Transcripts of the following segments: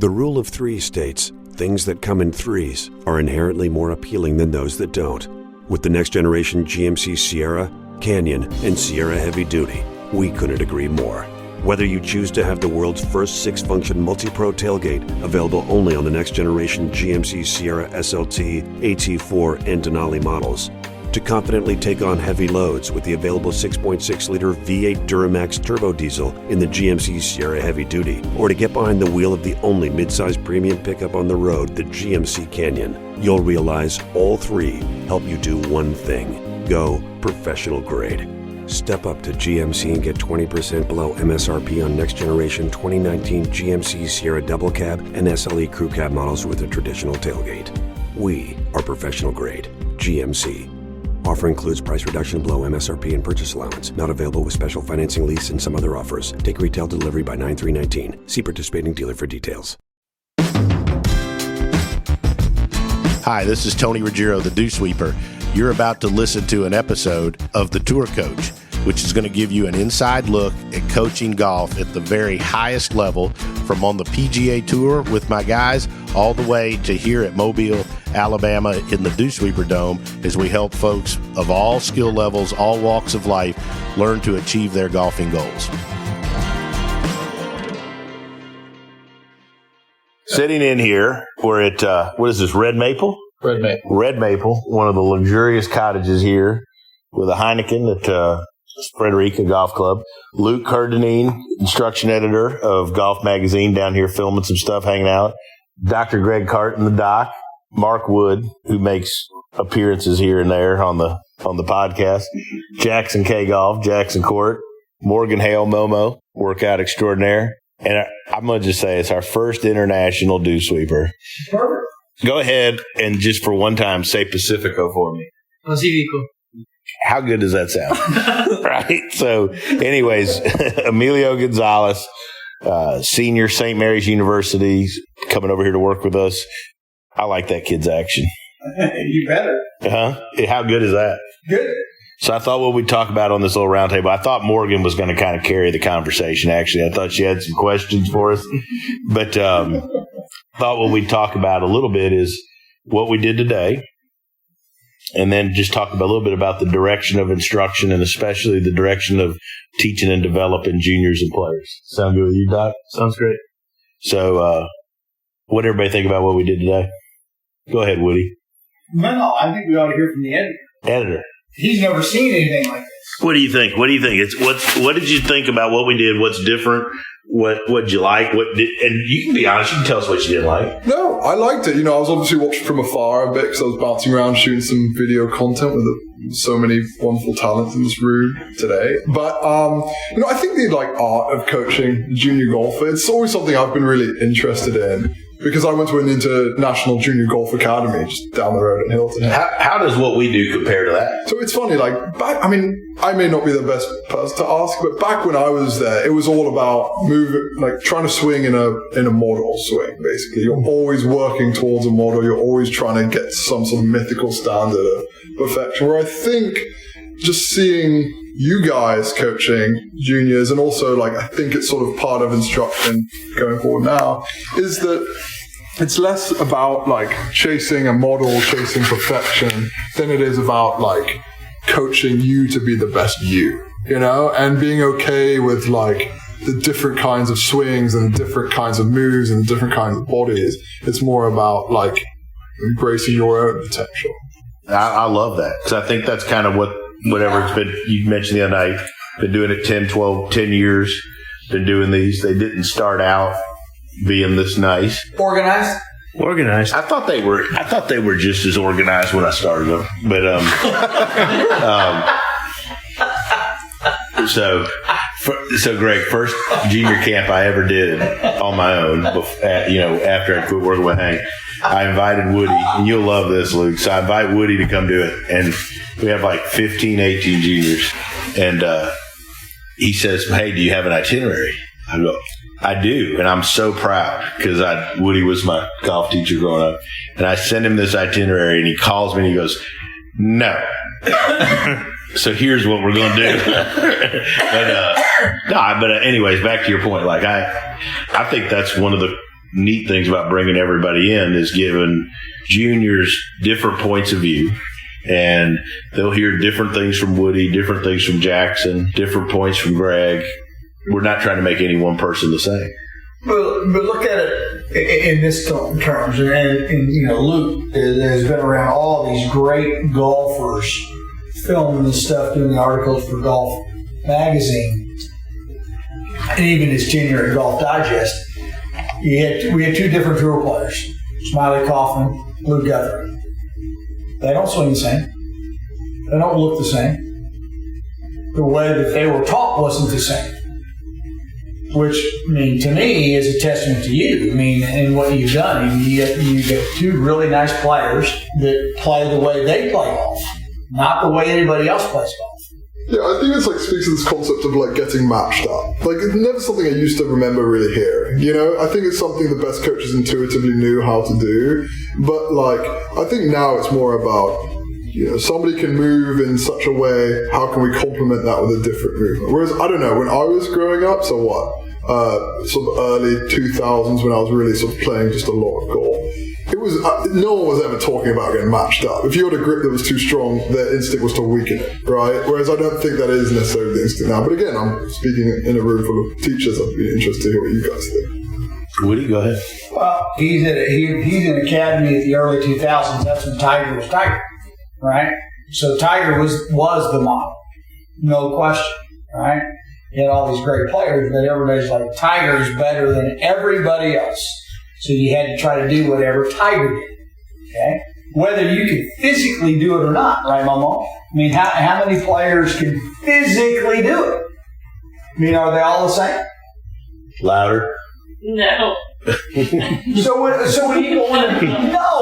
The rule of three states, things that come in threes are inherently more appealing than those that don't. With the next generation GMC Sierra, Canyon, and Sierra Heavy Duty, we couldn't agree more. Whether you choose to have the world's first 6-function multi-pro tailgate, available only on the next generation GMC Sierra SLT, AT4, and Denali models, to confidently take on heavy loads with the available 6.6-liter V8 Duramax turbo diesel in the GMC Sierra Heavy Duty, or to get behind the wheel of the only midsize premium pickup on the road, the GMC Canyon, you'll realize all three help you do one thing: go professional grade. Step up to GMC and get 20% below MSRP on next generation 2019 GMC Sierra Double Cab and SLE Crew Cab models with a traditional tailgate. We are professional grade. GMC. Offer includes price reduction below MSRP and purchase allowance. Not available with special financing, lease, and some other offers. Take retail delivery by 9/3/19. See participating dealer for details. Hi, this is Tony Ruggiero, the Dewsweeper. You're about to listen to an episode of The Tour Coach, which is going to give you an inside look at coaching golf at the very highest level, from on the PGA Tour with my guys all the way to here at Mobile, Alabama in the Dewsweeper Dome, as we help folks of all skill levels, all walks of life, learn to achieve their golfing goals. Sitting in here, we're at, what is this, Red Maple? Red Maple. Red Maple, one of the luxurious cottages here with a Heineken at Frederica Golf Club. Luke Kerr-Dineen, instruction editor of Golf Magazine, down here filming some stuff, hanging out. Dr. Greg Carton, the doc. Mark Wood, who makes appearances here and there on the podcast. Jackson K. Golf, Jackson Court. Morgan Hale, Momo, workout extraordinaire. And I'm going to just say it's our first international Dewsweeper. Perfect. Go ahead and just for one time say Pacifico for me. Pacifico. How good does that sound? Right? So, anyways, Emilio Gonzalez, senior St. Mary's University, coming over here to work with us. I like that kid's action. You better. How good is that? Good. So I thought what we'd talk about on this little roundtable, I thought Morgan was going to kind of carry the conversation, actually. I thought she had some questions for us. But thought what we'd talk about a little bit is what we did today, and then just talk about a little bit about the direction of instruction, and especially the direction of teaching and developing juniors and players. Sound good with you, Doc? Sounds great. So what did everybody think about what we did today? Go ahead, Woody. Well, I think we ought to hear from the editor. He's never seen anything like this. What do you think? What did you think about what we did? What's different? What'd you like? And you can be honest. You can tell us what you didn't like. No, I liked it. I was obviously watching from afar a bit because I was bouncing around shooting some video content with so many wonderful talents in this room today. But I think the art of coaching junior golfer, it's always something I've been really interested in. Because I went to an international junior golf academy just down the road in Hilton. How does what we do compare to that? So it's funny, I may not be the best person to ask, but back when I was there, it was all about trying to swing in a model swing, basically. You're always working towards a model. You're always trying to get to some sort of mythical standard of perfection. Where I think just seeing you guys coaching juniors, and also I think it's sort of part of instruction going forward now, is that it's less about chasing a model, chasing perfection, than it is about coaching you to be the best you, and being okay with the different kinds of swings and the different kinds of moves and the different kinds of bodies. It's more about embracing your own potential. I love that, because I think that's kind of whatever it's been. You mentioned the other night, been doing it 10 years, been doing these. They didn't start out being this nice. Organized. I thought they were just as organized when I started them. But so Greg, first junior camp I ever did on my own, after I quit working with Hank, I invited Woody, and you'll love this, Luke. So I invite Woody to come do it, and we have 15, 18 juniors, and he says, "Hey, do you have an itinerary?" I go, "I do," and I'm so proud because Woody was my golf teacher growing up, and I send him this itinerary, and he calls me and he goes, "No." So here's what we're going to do. But anyways, back to your point. I think that's one of the neat things about bringing everybody in is giving juniors different points of view. And they'll hear different things from Woody, different things from Jackson, different points from Greg. We're not trying to make any one person the same. But look at it in this terms, and Luke has been around all these great golfers, filming this stuff, doing the articles for Golf Magazine, and even his tenure at Golf Digest. We had two different tour players, Smiley Kaufman, Luke Guthrie. They don't swing the same. They don't look the same. The way that they were taught wasn't the same. Which, to me, is a testament to you. And what you've done. You get two really nice players that play the way they play golf, not the way anybody else plays golf. Yeah, I think it's speaks to this concept of getting matched up. It's never something I used to remember really hearing. I think it's something the best coaches intuitively knew how to do. But I think now it's more about, somebody can move in such a way, how can we complement that with a different movement? Whereas, I don't know, when I was growing up, so what? Sort of early 2000s when I was really sort of playing just a lot of golf. It was no one was ever talking about getting matched up. If you had a grip that was too strong, their instinct was to weaken it, right? Whereas I don't think that is necessarily the instinct now. But again, I'm speaking in a room full of teachers. I'd be interested to hear what you guys think. Woody, go ahead. Well, he's in academy at the early 2000s. That's when Tiger was Tiger, right? So Tiger was the model, no question, right? He had all these great players, but everybody's like, Tiger's better than everybody else. So you had to try to do whatever Tiger did, okay? Whether you can physically do it or not, right, Mama? How many players can physically do it? Are they all the same? Louder? No. So when you go in,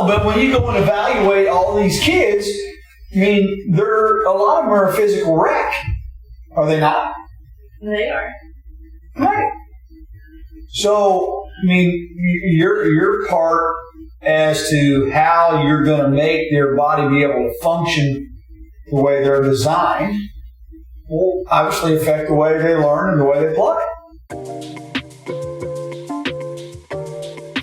but when you go and evaluate all these kids, a lot of them are a physical wreck. Are they not? They are. Right. So, your part as to how you're going to make their body be able to function the way they're designed will obviously affect the way they learn and the way they play.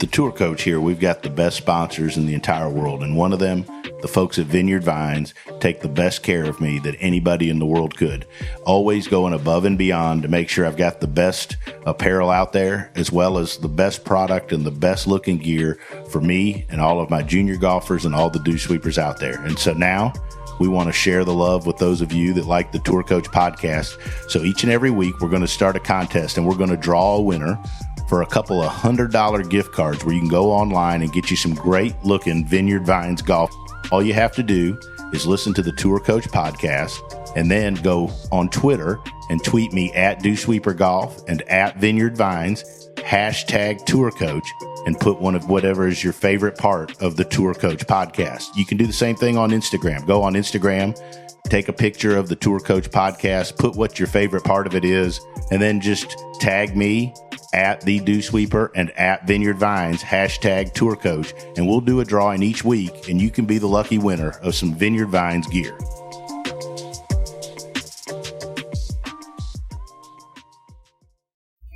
The Tour Coach here, we've got the best sponsors in the entire world, and one of them, the folks at Vineyard Vines, take the best care of me that anybody in the world could. Always going above and beyond to make sure I've got the best apparel out there, as well as the best product and the best looking gear for me and all of my junior golfers and all the Dewsweepers out there. And so now we want to share the love with those of you that like the Tour Coach podcast. So each and every week we're going to start a contest, and we're going to draw a winner for a couple of $100 gift cards where you can go online and get you some great looking Vineyard Vines golf. All you have to do is listen to the Tour Coach podcast and then go on Twitter and tweet me at Dewsweeper Golf and at Vineyard Vines, #Tour Coach, and put one of whatever is your favorite part of the Tour Coach podcast. You can do the same thing on Instagram. Go on Instagram, take a picture of the Tour Coach podcast, put what your favorite part of it is, and then just tag me at the Dewsweeper and at Vineyard Vines, #Tour Coach, and we'll do a drawing each week, and you can be the lucky winner of some Vineyard Vines gear.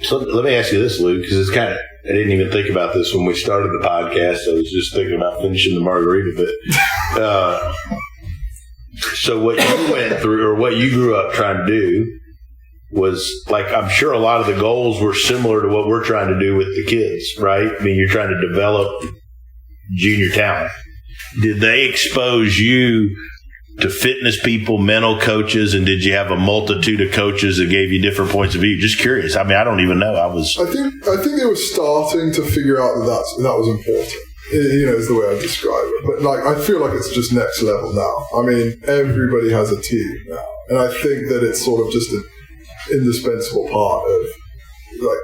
So let me ask you this, Luke, because it's I didn't even think about this when we started the podcast. I was just thinking about finishing the margarita bit. So what you went through, or what you grew up trying to do, was I'm sure a lot of the goals were similar to what we're trying to do with the kids, right? You're trying to develop junior talent. Did they expose you to fitness people, mental coaches, and did you have a multitude of coaches that gave you different points of view? Just curious. I don't even know. I think they were starting to figure out that was important. Is the way I describe it. But I feel like it's just next level now. Everybody has a team now, and I think that it's sort of just an indispensable part of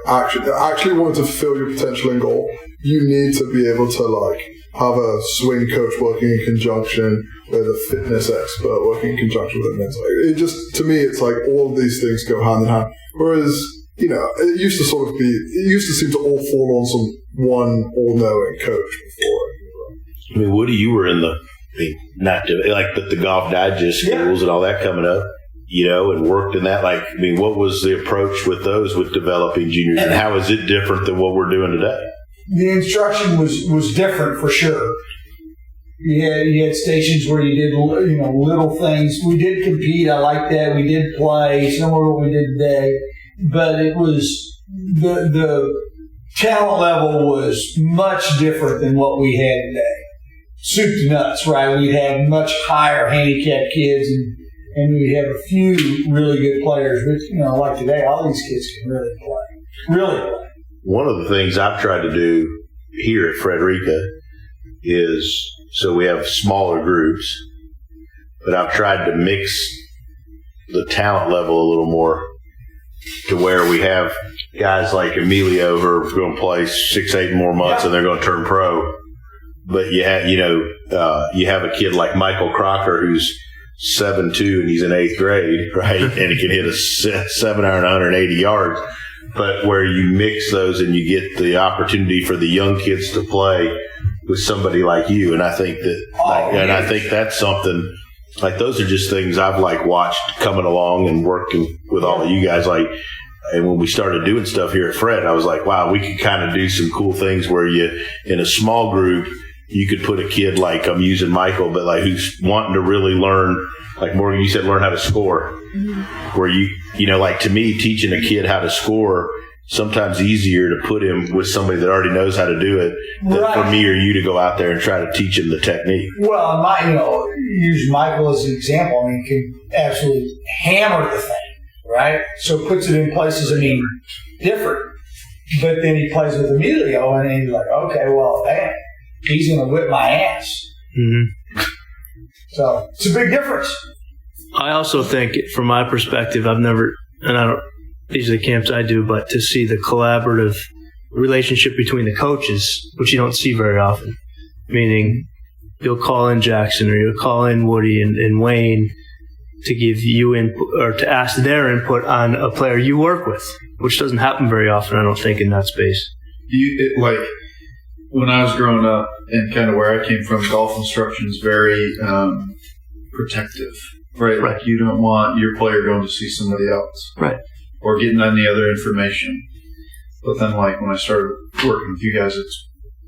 actually wanting to fulfill your potential in golf. You need to be able to have a swing coach working in conjunction with a fitness expert working in conjunction with a mental. It just, to me, it's all of these things go hand in hand. Whereas, it used to seem to all fall on some one all-knowing coach before. Woody, you were in the Golf Digest schools and all that coming up, and worked in that. What was the approach with those with developing juniors, and how is it different than what we're doing today? the instruction was different for sure. You had stations where you did little things. We did compete. I like that. We did play similar to what we did today, but it was the talent level was much different than what we had today. Soup to nuts, right? We'd have much higher handicapped kids, and we have a few really good players. But like today, all these kids can really play. Really play. One of the things I've tried to do here at Frederica is, so we have smaller groups, but I've tried to mix the talent level a little more to where we have guys like Emilio who are going to play 6-8 more months and they're going to turn pro. But you have, you have a kid like Michael Crocker who's 7'2" and he's in 8th grade, right? And he can hit a 7-iron 180 yards. But where you mix those and you get the opportunity for the young kids to play with somebody like you, and I think that, I think that's something. Like those are just things I've watched coming along and working with all of you guys. And when we started doing stuff here at Fred, I was like, wow, we could kind of do some cool things where you, in a small group, you could put a kid like, I'm using Michael, but who's wanting to really learn, like Morgan, you said, learn how to score. Mm-hmm. Where to me, teaching a kid how to score, sometimes easier to put him with somebody that already knows how to do it than for me or you to go out there and try to teach him the technique. Well, use Michael as an example. I mean, can absolutely hammer the thing, right? So puts it in places, different. But then he plays with Emilio, and he's like, okay, well, damn, he's going to whip my ass. Mm-hmm. So it's a big difference. I also think, from my perspective, I've never, and I don't, these are the camps I do, but to see the collaborative relationship between the coaches, which you don't see very often, meaning you'll call in Jackson or you'll call in Woody and Wayne to give you input or to ask their input on a player you work with, which doesn't happen very often, I don't think, in that space. When I was growing up and kind of where I came from, golf instruction is very protective, right? Like you don't want your player going to see somebody else. Right. Or getting any other information. But then when I started working with you guys,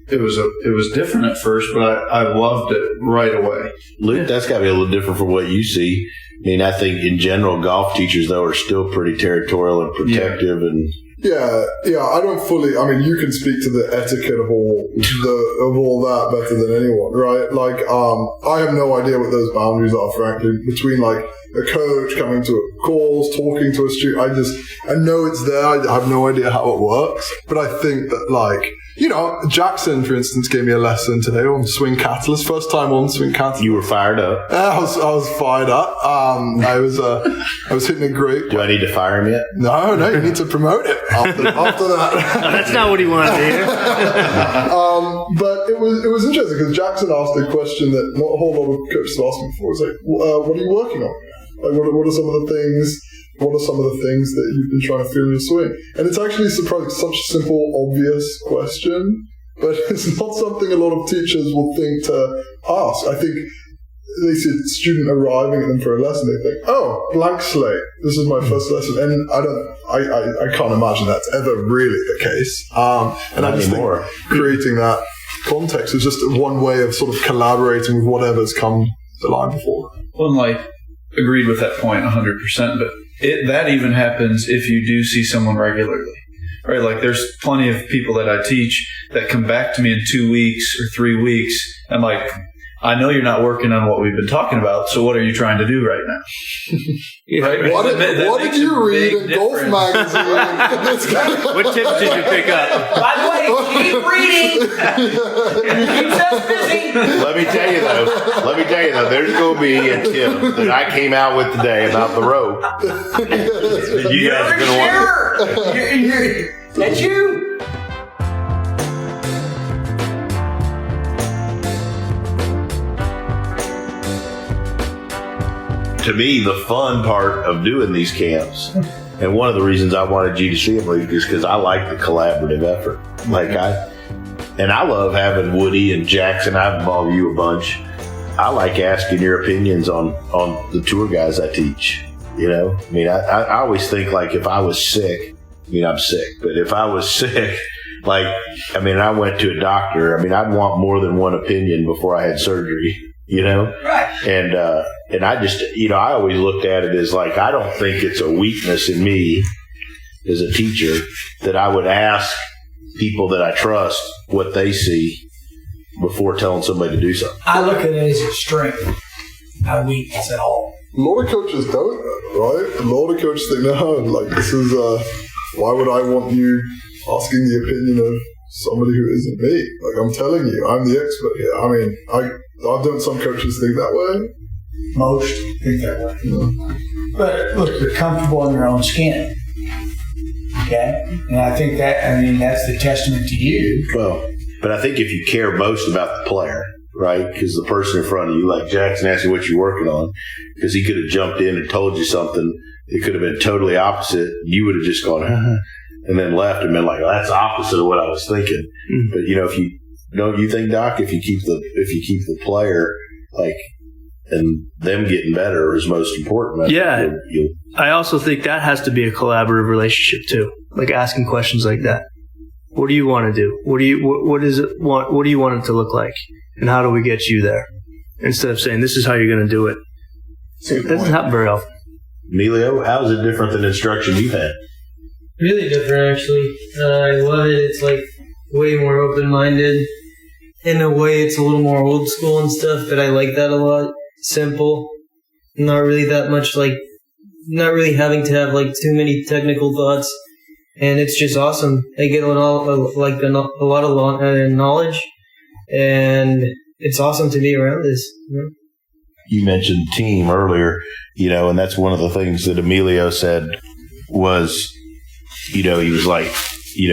it was different at first, but I loved it right away. Luke, that's got to be a little different from what you see. I think in general, golf teachers, though, are still pretty territorial and protective. Yeah, I don't fully. You can speak to the etiquette of all that better than anyone, right? I have no idea what those boundaries are, frankly, between a coach coming to calls, talking to a student. I know it's there. I have no idea how it works, but I think that Jackson, for instance, gave me a lesson today on swing catalyst. First time on swing catalyst. You were fired up. I was fired up. I was hitting it great. Do I need to fire him yet? No, you need to promote it after that. That's not what he wanted to hear. But it was interesting because Jackson asked a question that not a whole lot of coaches have asked me before. It's what are you working on? What are some of the things? What are some of the things that you've been trying to feel in your swing? And it's actually surprising, such a simple, obvious question, but it's not something a lot of teachers will think to ask. I think they see a student arriving at them for a lesson, they think, oh, blank slate, this is my first lesson. And I can't imagine that's ever really the case. And I just think creating that context is just one way of sort of collaborating with whatever's come the line before. Well, agreed with that point 100%, but that even happens if you do see someone regularly, right? There's plenty of people that I teach that come back to me in 2 weeks or 3 weeks. I'm like, I know you're not working on what we've been talking about, so what are you trying to do right now? Right? What did you read in Golf Magazine? What tips did you pick up? By the way, keep reading. Keeps us busy. Let me tell you though, there's going to be a tip that I came out with today about the rope. You guys are going to want. That's you. To me, the fun part of doing these camps, and one of the reasons I wanted you to see them, Luke, is because I like the collaborative effort. I love having Woody and Jackson. I've involved you a bunch. I like asking your opinions on the tour guys I teach. I always think if I was sick, I'm sick, but if I was sick, Like, I mean, I went to a doctor. I mean, I'd want more than one opinion before I had surgery, you know? Right. And I just, I always looked at it as like, I don't think it's a weakness in me as a teacher that I would ask people that I trust what they see before telling somebody to do something. I look at it as a strength, not a weakness at all. A lot of coaches don't, right? A lot of coaches think, no, like, this is, why would I want you asking the opinion of somebody who isn't me? Like, I'm telling you, I'm the expert here. I mean, don't some coaches think that way? Most think that way. Yeah. But look, you're comfortable in your own skin. Okay? And I think that's the testament to you. Well, but I think if you care most about the player, right? Because the person in front of you, like Jackson asked you what you're working on, because he could have jumped in and told you something. It could have been totally opposite. You would have just gone, and then left and been like, well, that's opposite of what I was thinking. Mm-hmm. But if you don't, you think, Doc, if you keep the player like and them getting better is most important. Yeah, I also think that has to be a collaborative relationship too. Like asking questions like that. What do you want to do? What do you want it to look like? And how do we get you there? Instead of saying, this is how you're going to do it. It doesn't happen very often. Emilio, how is it different than instruction you've had? Really different, actually. I love it. It's like way more open-minded. In a way, it's a little more old school and stuff, but I like that a lot. Simple. Not really that much, not really having to have too many technical thoughts. And it's just awesome. I get a lot of knowledge, and it's awesome to be around this. You mentioned team earlier, and that's one of the things that Emilio said was, he was like, he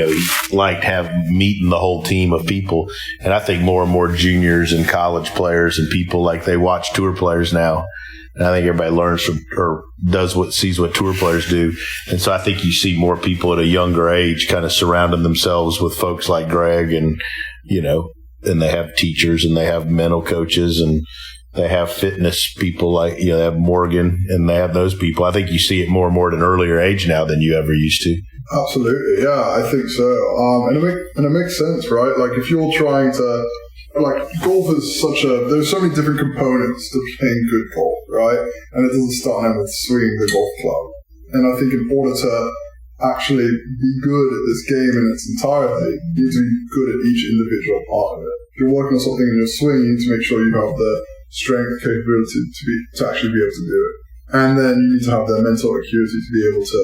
liked meeting the whole team of people. And I think more and more juniors and college players and people, they watch tour players now. And I think everybody learns from or sees what tour players do. And so I think you see more people at a younger age kind of surrounding themselves with folks like Greg and, and they have teachers and they have mental coaches and they have fitness people they have Morgan and they have those people. I think you see it more and more at an earlier age now than you ever used to. Absolutely. Yeah, I think so. And it makes sense, right? Like if you're trying to, golf is there's so many different components to playing good golf, right? And it doesn't start out with swinging the golf club. And I think in order to actually be good at this game in its entirety, you need to be good at each individual part of it. If you're working on something in your swing, you need to make sure you have the strength, capability to actually be able to do it. And then you need to have the mental acuity to be able to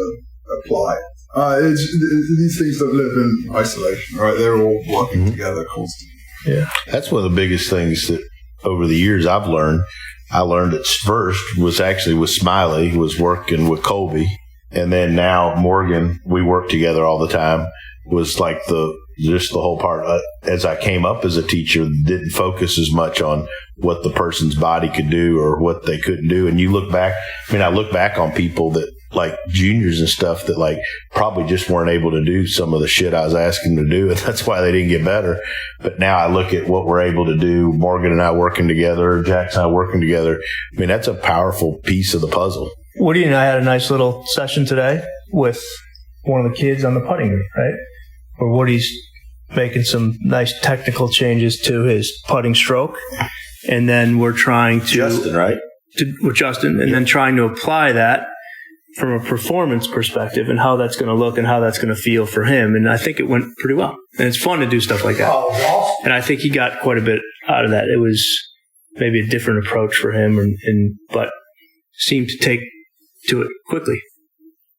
apply it. These things don't live in isolation, right? They're all working together constantly. Yeah. That's one of the biggest things that over the years I've learned. I learned at first was actually with Smiley, was working with Colby. And then now Morgan, we work together all the time, was just the whole part. As I came up as a teacher, didn't focus as much on what the person's body could do or what they couldn't do. And you look back, I look back on people that juniors and stuff that probably just weren't able to do some of the shit I was asking them to do. And that's why they didn't get better. But now I look at what we're able to do. Morgan and I working together, Jackson and I working together. That's a powerful piece of the puzzle. Woody and I had a nice little session today with one of the kids on the putting green, right? Where Woody's making some nice technical changes to his putting stroke. And then we're trying to... Justin, right? With Justin. And then trying to apply that from a performance perspective and how that's going to look and how that's going to feel for him. And I think it went pretty well. And it's fun to do stuff like that. Oh, awesome. And I think he got quite a bit out of that. It was maybe a different approach for him, but seemed to take to it quickly.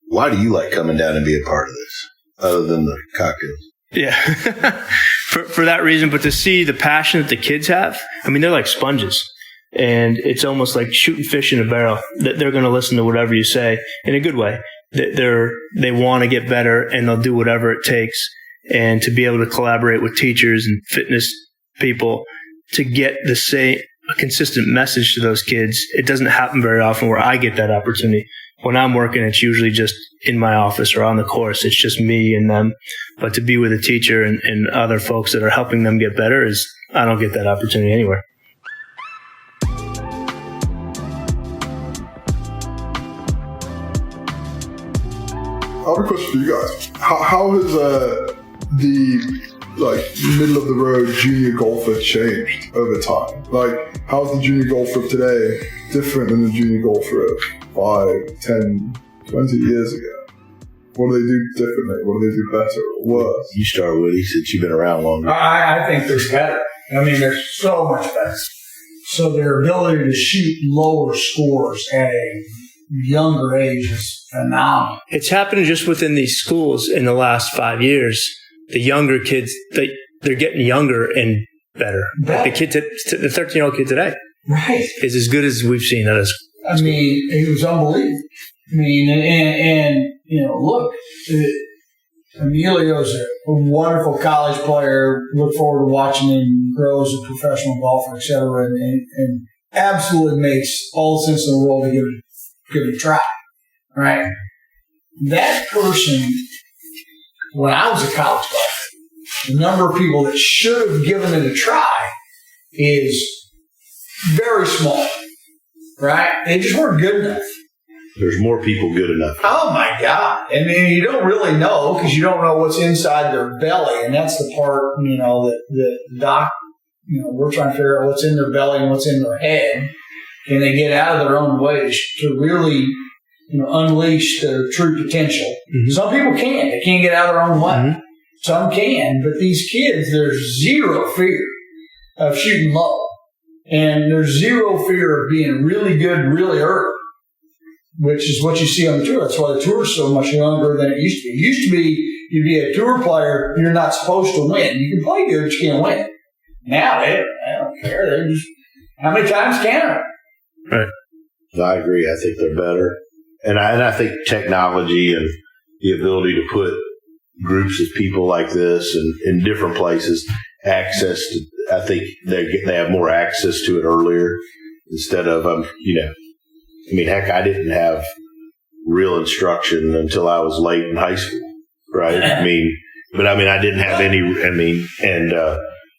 Why do you like coming down and be a part of this, other than the cocktails? Yeah, for that reason. But to see the passion that the kids have, they're like sponges. And it's almost like shooting fish in a barrel. They're going to listen to whatever you say in a good way. They want to get better and they'll do whatever it takes. And to be able to collaborate with teachers and fitness people to get a consistent message to those kids, it doesn't happen very often where I get that opportunity. When I'm working, it's usually just in my office or on the course. It's just me and them. But to be with a teacher and other folks that are helping them get better I don't get that opportunity anywhere. I have a question for you guys. How has the middle of the road junior golfer changed over time? Like, how's the junior golfer of today different than the junior golfer of 5, 10, 20 years ago? What do they do differently? What do they do better or worse? You start, Woody, since you've been around longer. I think they're better. I mean, they're so much better. So their ability to shoot lower scores at a younger age is phenomenal. It's happened just within these schools in the last 5 years. The younger kids, they're getting younger and better. Like the 13-year-old kid today, right, is as good as we've seen at us. I mean, it was unbelievable. I mean, and look, Emilio's a wonderful college player. Look forward to watching him grow as a professional golfer, et cetera, and absolutely makes all the sense in the world to give it a try, right? That person, when I was a college player, the number of people that should have given it a try is very small, right? They just weren't good enough. There's more people good enough. Oh, my God. I mean, you don't really know because you don't know what's inside their belly. And that's the part, that doc, we're trying to figure out what's in their belly and what's in their head. Can they get out of their own way to really, unleash their true potential? Mm-hmm. Some people can't. They can't get out of their own way. Mm-hmm. Some can. But these kids, there's zero fear of shooting low. And there's zero fear of being really good really early, which is what you see on the tour. That's why the tour is so much younger than it used to be. It used to be, you'd be a tour player, you're not supposed to win. You can play good, but you can't win. Now, they don't care. They're just, how many times can they? Right. I agree. I think they're better. And I think technology and the ability to put groups of people like this and in different places, access to, I think they have more access to it earlier instead of, heck, I didn't have real instruction until I was late in high school, right? I didn't have any,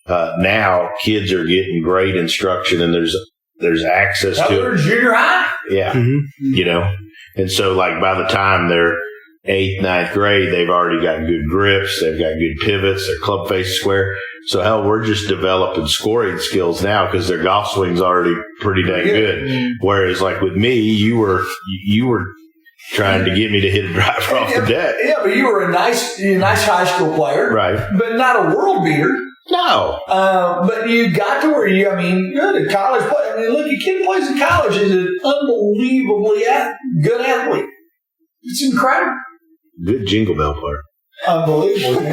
now kids are getting great instruction and there's access to it. Junior high. Yeah. Mm-hmm. And so like by the time they're 8th, 9th grade, they've already got good grips. They've got good pivots. Their club face square. So hell, we're just developing scoring skills now because their golf swing's already pretty dang good. Mm-hmm. Whereas like with me, you were trying to get me to hit a driver off the deck. Yeah, but you were a nice high school player. Right. But not a world beater. No. But you got to where you're a college player. Look, a kid plays in college is an unbelievably good athlete. It's incredible. Good jingle bell player. Unbelievable. I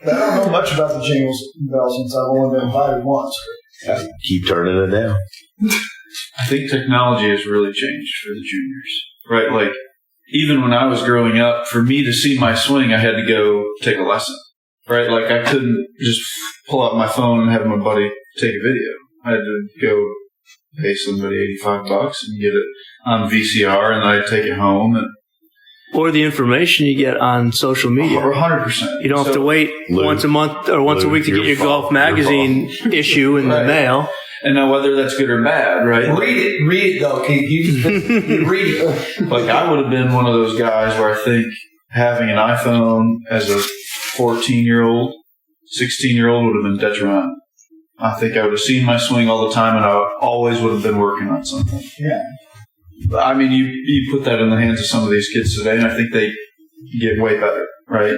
don't know much about the jingles bell since I've only been invited once. Keep turning it down. I think technology has really changed for the juniors, right? Like, even when I was growing up, for me to see my swing, I had to go take a lesson, right? Like, I couldn't just pull out my phone and have my buddy take a video. I had to go pay somebody $85 and get it on VCR, and then I'd take it home. Or the information you get on social media. 100%. You don't have to wait once a month or once a week to get your golf magazine issue in the mail. And now whether that's good or bad, right? Read it though. You read it. Like I would have been one of those guys where I think having an iPhone as a 14-year-old, 16-year-old would have been detrimental. I think I would have seen my swing all the time and I always would have been working on something. Yeah. I mean, you put that in the hands of some of these kids today, and I think they get way better, right?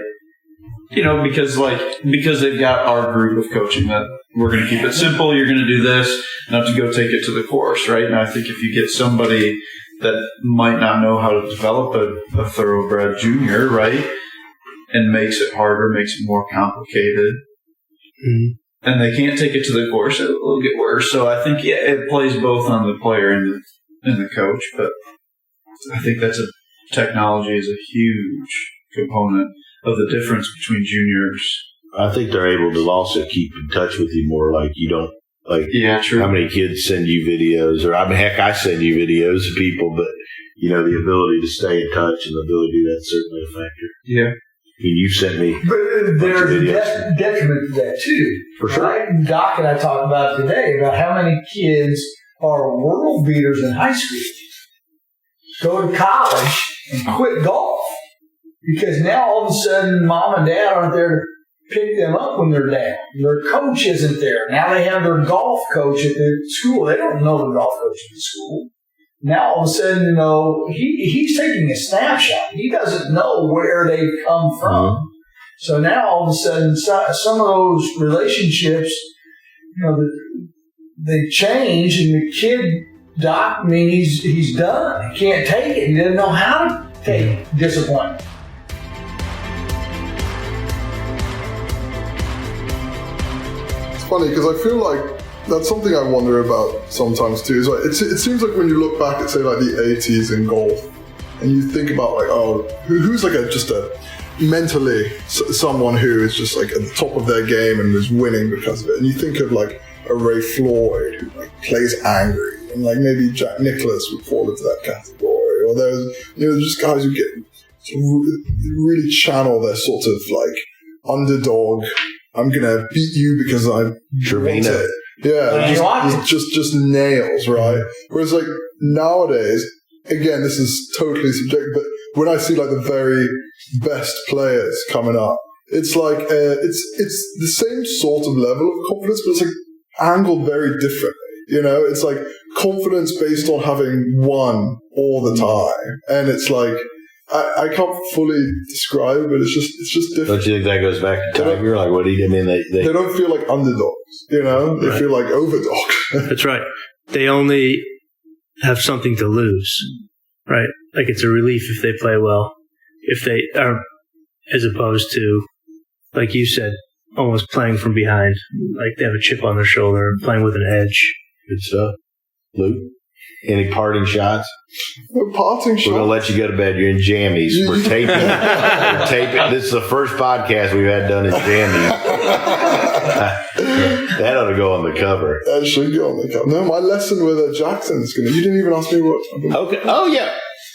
Because they've got our group of coaching that we're going to keep it simple. You're going to do this, not to go take it to the course, right? And I think if you get somebody that might not know how to develop a thoroughbred junior, right, and makes it harder, makes it more complicated, and they can't take it to the course, it'll get worse. So I think it plays both on the player and the coach, but I think technology is a huge component of the difference between juniors. I think they're able to also keep in touch with you more. Like you don't true. How many kids send you videos, or I send you videos of people, but the ability to stay in touch and the ability that's certainly a factor. Yeah. I mean, you sent me. But there's a detriment to that too. For sure. Right? Doc and I talked about today about how many kids are world beaters in high school, go to college and quit golf Because now all of a sudden, mom and dad aren't there to pick them up when they're down. Their coach isn't there. Now they have their golf coach at the school. They don't know the golf coach at the school. Now all of a sudden, he's taking a snapshot. He doesn't know where they've come from. So now all of a sudden, some of those relationships, they change, and the kid, he's done. He can't take it. He doesn't know how to take disappointment. It's funny because I feel like that's something I wonder about sometimes too. Is like it seems like when you look back at say like the 80s in golf, and you think about like who's like just a mentally someone who is just like at the top of their game and is winning because of it, and you think of like a Ray Floyd who like plays angry, and like maybe Jack Nicklaus would fall into that category, or there's just guys who get really channel their sort of like underdog. I'm gonna beat you because I want it. Yeah, just nails, right? Whereas like nowadays, again, this is totally subjective, but when I see like the very best players coming up, it's like it's the same sort of level of confidence, but it's like angled very differently. It's like confidence based on having won all the time, and it's like I can't fully describe it, but it's just different. Don't you think that goes back to Tiger? Like, what do you mean? They don't feel like underdogs, They Right. feel like overdogs. That's right. They only have something to lose, right? Like it's a relief if they play well. If they are, as opposed to, like you said, almost playing from behind, like they have a chip on their shoulder, playing with an edge. Good stuff. Luke, any parting shots? No parting shots. We're going to let you go to bed. You're in jammies. We're taping. We're taping. This is the first podcast we've had done in jammies. That ought to go on the cover. That should go on the cover. No, my lesson with Jackson is going to... You didn't even ask me what... Okay. Oh, yeah.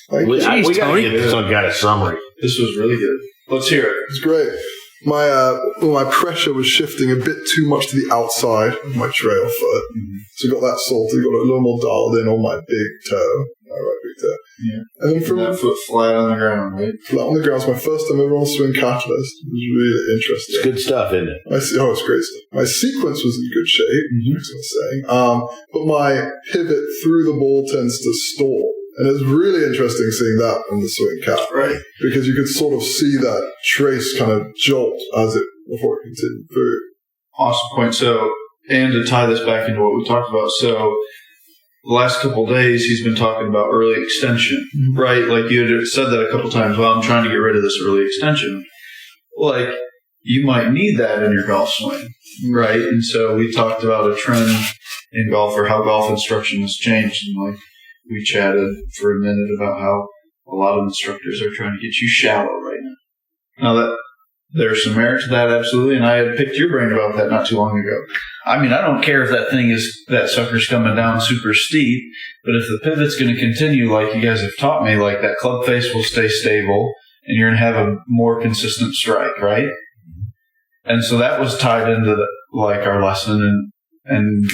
We got to get some kind of summary. This was really good. Let's hear it. It's great. My pressure was shifting a bit too much to the outside of my trail foot. So got that salted, got it a little more dialed in on my big toe. My right big toe. Yeah. And then from that foot flat on the ground, right? Flat on the ground. It's my first time ever on Swing Catalyst. It was really interesting. It's good stuff, isn't it? It's great stuff. My sequence was in good shape, as I was saying. But my pivot through the ball tends to stall. And it's really interesting seeing that on the Swing Cat. Right. Because you could sort of see that trace kind of jolt before it continued through. Awesome point. So, and to tie this back into what we talked about, so the last couple of days he's been talking about early extension, right? Like you had said that a couple of times. Well, I'm trying to get rid of this early extension. Like you might need that in your golf swing, right? And so we talked about a trend in golf or how golf instruction has changed, and like we chatted for a minute about how a lot of instructors are trying to get you shallow right now. Now that there's some merit to that, absolutely, and I had picked your brain about that not too long ago. I mean, I don't care if that sucker's coming down super steep, but if the pivot's going to continue like you guys have taught me, like that club face will stay stable, and you're going to have a more consistent strike, right? And so that was tied into our lesson, and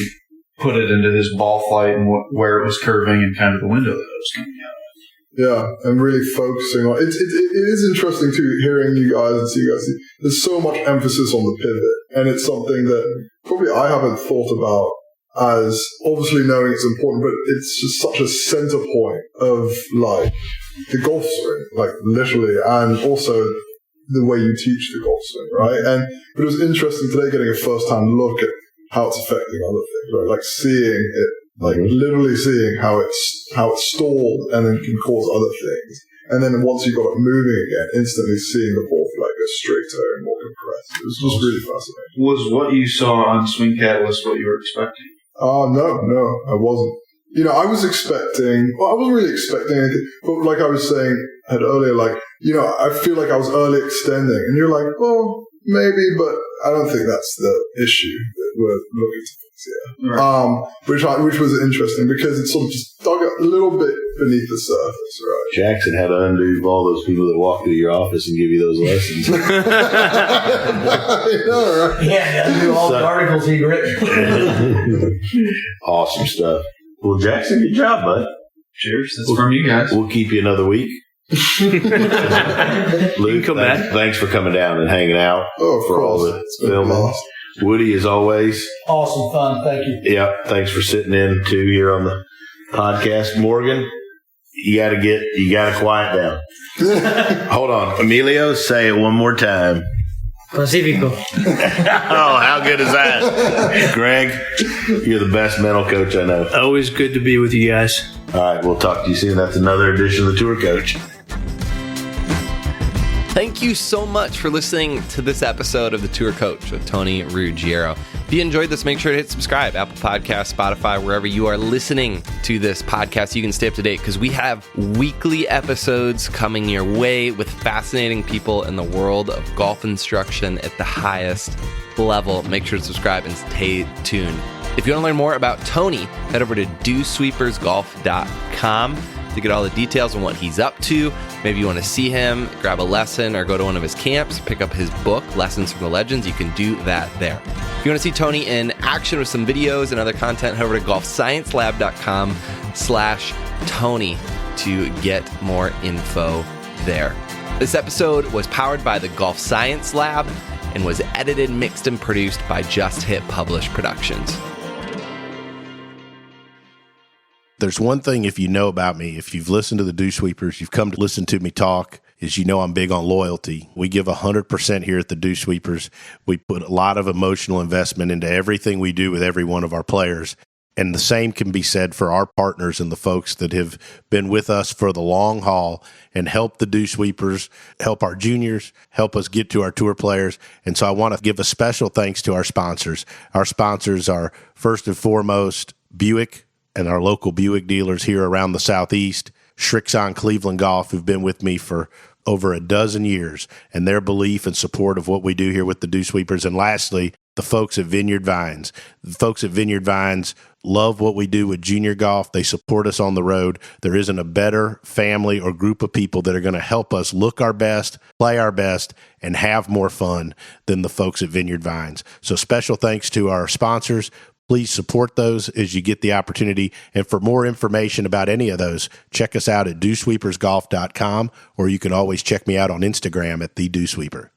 put it into his ball flight and where it was curving and kind of the window that it was coming out of. Yeah, and really focusing on it. It is interesting too, hearing you guys and see you guys. There's so much emphasis on the pivot, and it's something that probably I haven't thought about as obviously knowing it's important, but it's just such a center point of like the golf swing, like literally, and also the way you teach the golf swing, right? But it was interesting today getting a first-hand look at how it's affecting other things, right? Like seeing it, like literally seeing how it's stalled and then can cause other things. And then once you got it moving again, instantly seeing the ball flight go straighter and more compressed. It was just really fascinating. Was what you saw on Swing Catalyst what you were expecting? No, I wasn't. I wasn't really expecting anything, but like I was saying earlier, like, I feel like I was early extending, and you're like, well, maybe, but I don't think that's the issue that we're looking to fix here. Right. Which was interesting because it sort of just dug a little bit beneath the surface, right? Jackson had to undo all those people that walk through your office and give you those lessons. Right? Yeah, undo all the articles he'd written. Awesome stuff. Well, Jackson, good job, bud. Cheers. That's from you guys. We'll keep you another week. Luke, come back. thanks for coming down and hanging out Oh, of for all course. the It's been a filming. blast. Woody, as always, Awesome fun. Thank you. yeah, thanks for sitting in too here on the podcast. Morgan, you gotta quiet down. Hold on. Emilio, say it one more time. Pacifico. Oh, how good is that? Greg, you're the best mental coach I know. Always good to be with you guys. All right, we'll talk to you soon. That's another edition of the Tour Coach. Thank you so much for listening to this episode of The Tour Coach with Tony Ruggiero. If you enjoyed this, make sure to hit subscribe, Apple Podcasts, Spotify, wherever you are listening to this podcast. You can stay up to date because we have weekly episodes coming your way with fascinating people in the world of golf instruction at the highest level. Make sure to subscribe and stay tuned. If you want to learn more about Tony, head over to dewsweepersgolf.com to get all the details on what he's up to. Maybe you want to see him, grab a lesson, or go to one of his camps, pick up his book, Lessons from the Legends. You can do that there. If you want to see Tony in action with some videos and other content, head over to golfsciencelab.com/Tony to get more info there. This episode was powered by the Golf Science Lab and was edited, mixed, and produced by Just Hit Publish Productions. There's one thing, if you know about me, if you've listened to the Dewsweepers, you've come to listen to me talk, is you know I'm big on loyalty. We give 100% here at the Dewsweepers. We put a lot of emotional investment into everything we do with every one of our players. And the same can be said for our partners and the folks that have been with us for the long haul and help the Dewsweepers, help our juniors, help us get to our tour players. And so I want to give a special thanks to our sponsors. Our sponsors are, first and foremost, Buick and our local Buick dealers here around the Southeast, Shrixon Cleveland Golf, who've been with me for over a dozen years, and their belief and support of what we do here with the Dewsweepers. And lastly, the folks at Vineyard Vines. The folks at Vineyard Vines love what we do with junior golf. They support us on the road. There isn't a better family or group of people that are going to help us look our best, play our best, and have more fun than the folks at Vineyard Vines. So special thanks to our sponsors. Please support those as you get the opportunity. And for more information about any of those, check us out at dewsweepersgolf.com, or you can always check me out on Instagram at the Dewsweeper.